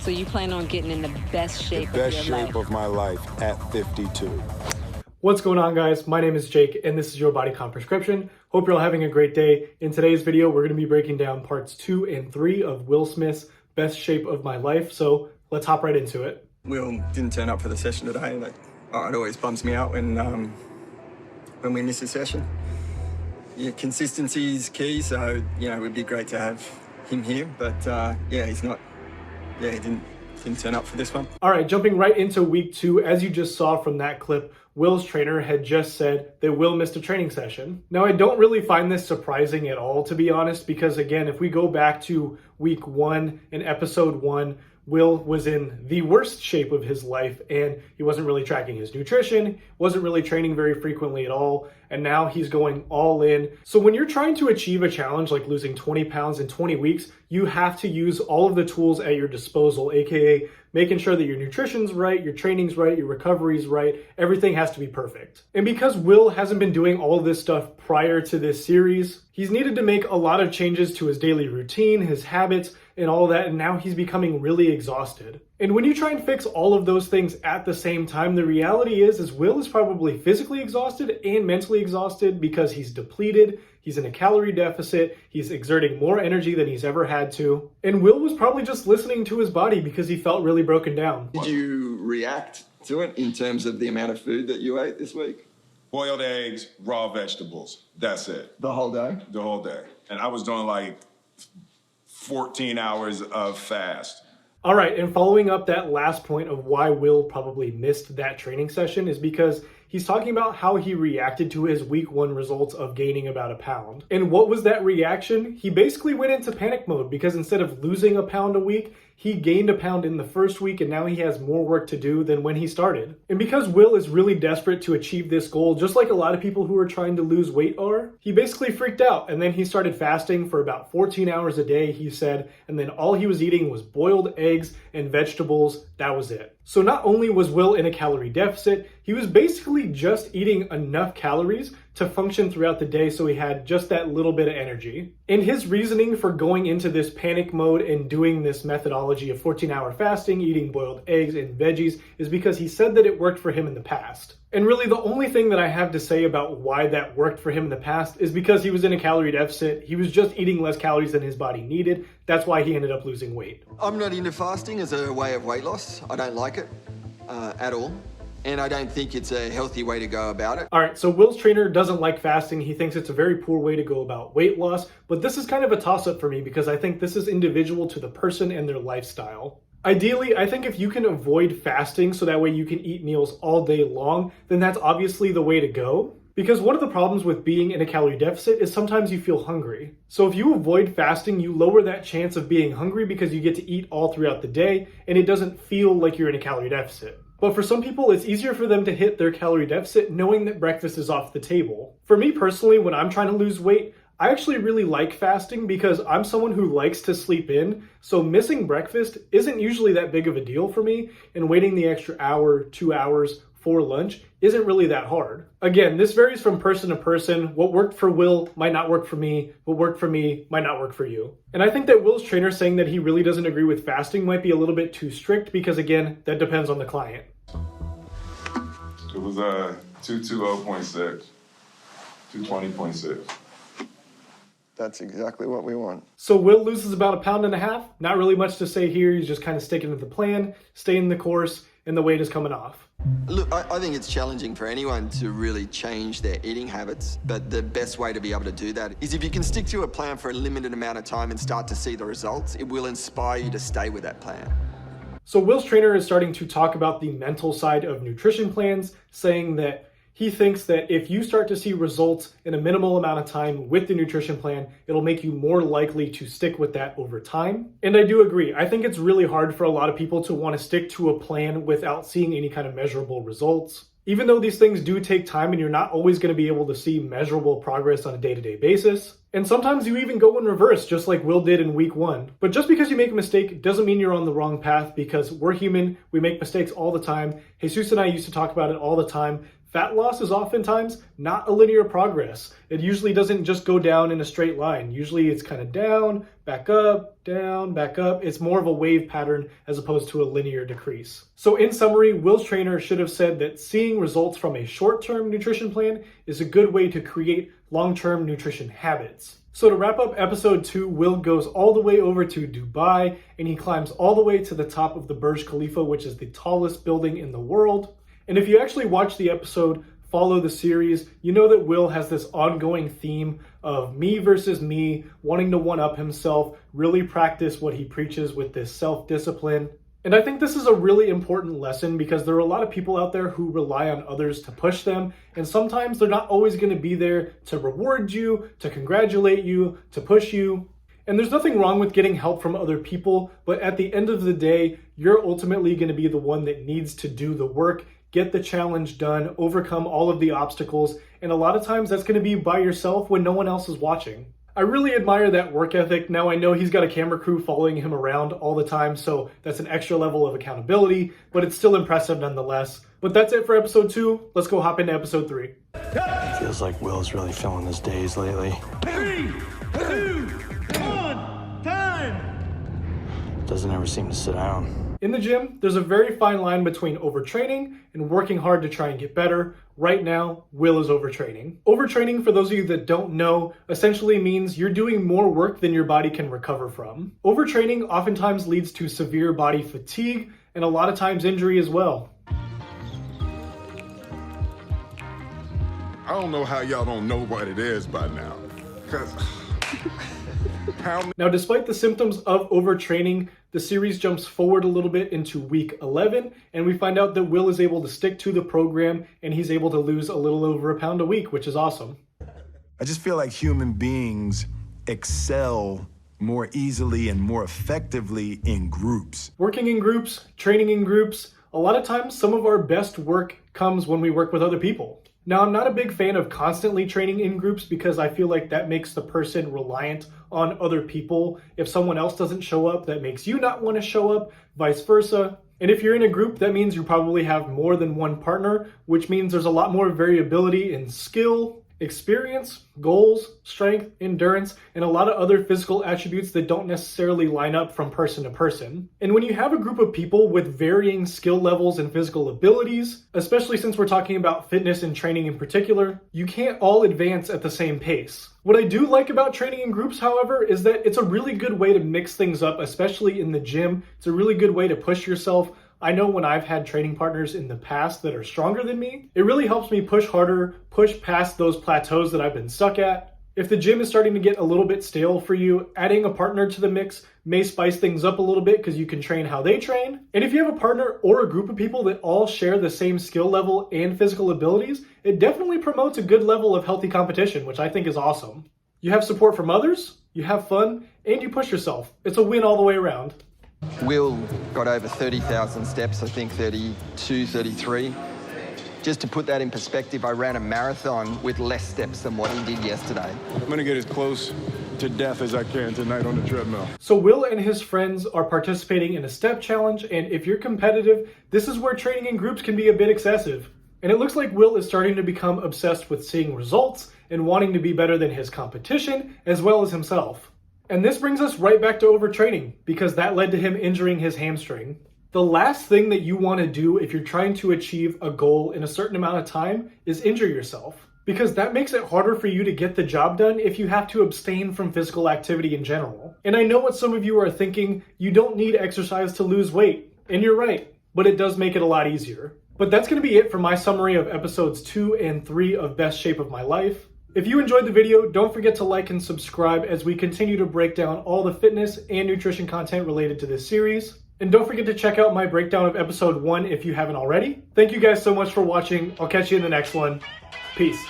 So you plan on getting in the best shape of your life? Best shape of my life at 52. What's going on, guys? My name is Jake and this is your Body Comp Prescription. Hope you're all having a great day. In today's video, we're going to be breaking down parts 2 and 3 of Will Smith's Best Shape of My Life. So let's hop right into it. Will didn't turn up for the session today. It always bums me out when we miss a session. Yeah, consistency is key, so it would be great to have him here. But he's not. Yeah, he didn't turn up for this one. All right, jumping right into week 2, as you just saw from that clip, Will's trainer had just said that Will missed a training session. Now, I don't really find this surprising at all, to be honest, because again, if we go back to week 1 and episode 1, Will was in the worst shape of his life and he wasn't really tracking his nutrition, wasn't really training very frequently at all, and now he's going all in. So when you're trying to achieve a challenge like losing 20 pounds in 20 weeks, you have to use all of the tools at your disposal, aka making sure that your nutrition's right, your training's right, your recovery's right, everything has to be perfect. And because Will hasn't been doing all of this stuff prior to this series, he's needed to make a lot of changes to his daily routine, his habits, and all that, and now he's becoming really exhausted. And when you try and fix all of those things at the same time, the reality is Will is probably physically exhausted and mentally exhausted because he's depleted, he's in a calorie deficit, he's exerting more energy than he's ever had to, and Will was probably just listening to his body because he felt really broken down. Did you react to it in terms of the amount of food that you ate this week? Boiled eggs, raw vegetables. That's it. The whole day? The whole day. And I was doing like 14 hours of fast. All right, and following up that last point of why Will probably missed that training session is because he's talking about how he reacted to his week 1 results of gaining about a pound. And what was that reaction? He basically went into panic mode because instead of losing a pound a week, he gained a pound in the first week and now he has more work to do than when he started. And because Will is really desperate to achieve this goal, just like a lot of people who are trying to lose weight are, he basically freaked out and then he started fasting for about 14 hours a day, he said, and then all he was eating was boiled eggs and vegetables. That was it. So not only was Will in a calorie deficit, he was basically just eating enough calories to function throughout the day so he had just that little bit of energy. And his reasoning for going into this panic mode and doing this methodology of 14-hour fasting, eating boiled eggs and veggies, is because he said that it worked for him in the past. And really the only thing that I have to say about why that worked for him in the past is because he was in a calorie deficit. He was just eating less calories than his body needed. That's why he ended up losing weight. I'm not into fasting as a way of weight loss. I don't like it at all. And I don't think it's a healthy way to go about it. All right, so Will's trainer doesn't like fasting. He thinks it's a very poor way to go about weight loss, but this is kind of a toss-up for me because I think this is individual to the person and their lifestyle. Ideally, I think if you can avoid fasting so that way you can eat meals all day long, then that's obviously the way to go. Because one of the problems with being in a calorie deficit is sometimes you feel hungry. So if you avoid fasting, you lower that chance of being hungry because you get to eat all throughout the day and it doesn't feel like you're in a calorie deficit. But for some people, it's easier for them to hit their calorie deficit knowing that breakfast is off the table. For me personally, when I'm trying to lose weight, I actually really like fasting because I'm someone who likes to sleep in, so missing breakfast isn't usually that big of a deal for me, and waiting the extra hour, 2 hours for lunch isn't really that hard. Again, this varies from person to person. What worked for Will might not work for me. What worked for me might not work for you. And I think that Will's trainer saying that he really doesn't agree with fasting might be a little bit too strict because again, that depends on the client. It was 220.6, 220.6. That's exactly what we want. So Will loses about 1.5 pounds. Not really much to say here. He's just kind of sticking to the plan, staying the course, and the weight is coming off. Look, I think it's challenging for anyone to really change their eating habits, but the best way to be able to do that is if you can stick to a plan for a limited amount of time and start to see the results, it will inspire you to stay with that plan. So Will's trainer is starting to talk about the mental side of nutrition plans, saying that he thinks that if you start to see results in a minimal amount of time with the nutrition plan, it'll make you more likely to stick with that over time. And I do agree. I think it's really hard for a lot of people to want to stick to a plan without seeing any kind of measurable results. Even though these things do take time and you're not always going to be able to see measurable progress on a day-to-day basis. And sometimes you even go in reverse, just like Will did in week 1. But just because you make a mistake doesn't mean you're on the wrong path, because we're human, we make mistakes all the time. Jesus and I used to talk about it all the time. Fat loss is oftentimes not a linear progress. It usually doesn't just go down in a straight line. Usually it's kind of down, back up, down, back up. It's more of a wave pattern as opposed to a linear decrease. So in summary, Will's trainer should have said that seeing results from a short-term nutrition plan is a good way to create long-term nutrition habits. So to wrap up episode 2, Will goes all the way over to Dubai and he climbs all the way to the top of the Burj Khalifa, which is the tallest building in the world. And if you actually watch the episode, follow the series, you know that Will has this ongoing theme of me versus me, wanting to one-up himself, really practice what he preaches with this self-discipline. And I think this is a really important lesson because there are a lot of people out there who rely on others to push them, and sometimes they're not always going to be there to reward you, to congratulate you, to push you. And there's nothing wrong with getting help from other people, but at the end of the day, you're ultimately going to be the one that needs to do the work, get the challenge done, overcome all of the obstacles, and a lot of times that's going to be by yourself when no one else is watching. I really admire that work ethic. Now I know he's got a camera crew following him around all the time, so that's an extra level of accountability, but it's still impressive nonetheless. But that's it for episode 2. Let's go hop into episode 3. It feels like Will's really feeling his days lately. 3, 2, 1, time! Doesn't ever seem to sit down. In the gym, there's a very fine line between overtraining and working hard to try and get better. Right now, Will is overtraining. Overtraining, for those of you that don't know, essentially means you're doing more work than your body can recover from. Overtraining oftentimes leads to severe body fatigue and a lot of times injury as well. I don't know how y'all don't know what it is by now. Because Now, despite the symptoms of overtraining, the series jumps forward a little bit into week 11, and we find out that Will is able to stick to the program, and he's able to lose a little over a pound a week, which is awesome. I just feel like human beings excel more easily and more effectively in groups. Working in groups, training in groups, a lot of times some of our best work comes when we work with other people. Now, I'm not a big fan of constantly training in groups because I feel like that makes the person reliant on other people. If someone else doesn't show up, that makes you not want to show up, vice versa. And if you're in a group, that means you probably have more than one partner, which means there's a lot more variability in skill, experience, goals, strength, endurance, and a lot of other physical attributes that don't necessarily line up from person to person. And when you have a group of people with varying skill levels and physical abilities, especially since we're talking about fitness and training in particular, you can't all advance at the same pace. What I do like about training in groups, however, is that it's a really good way to mix things up, especially in the gym. It's a really good way to push yourself. I know when I've had training partners in the past that are stronger than me, it really helps me push harder, push past those plateaus that I've been stuck at. If the gym is starting to get a little bit stale for you, adding a partner to the mix may spice things up a little bit because you can train how they train. And if you have a partner or a group of people that all share the same skill level and physical abilities, it definitely promotes a good level of healthy competition, which I think is awesome. You have support from others, you have fun, and you push yourself. It's a win all the way around. Will got over 30,000 steps, I think 32, 33. Just to put that in perspective, I ran a marathon with less steps than what he did yesterday. I'm gonna get as close to death as I can tonight on the treadmill. So Will and his friends are participating in a step challenge, and if you're competitive, this is where training in groups can be a bit excessive. And it looks like Will is starting to become obsessed with seeing results and wanting to be better than his competition as well as himself. And this brings us right back to overtraining, because that led to him injuring his hamstring. The last thing that you want to do if you're trying to achieve a goal in a certain amount of time is injure yourself, because that makes it harder for you to get the job done if you have to abstain from physical activity in general. And I know what some of you are thinking, you don't need exercise to lose weight. And you're right, but it does make it a lot easier. But that's going to be it for my summary of episodes 2 and 3 of Best Shape of My Life. If you enjoyed the video, don't forget to like and subscribe as we continue to break down all the fitness and nutrition content related to this series. And don't forget to check out my breakdown of episode 1 if you haven't already. Thank you guys so much for watching. I'll catch you in the next one. Peace.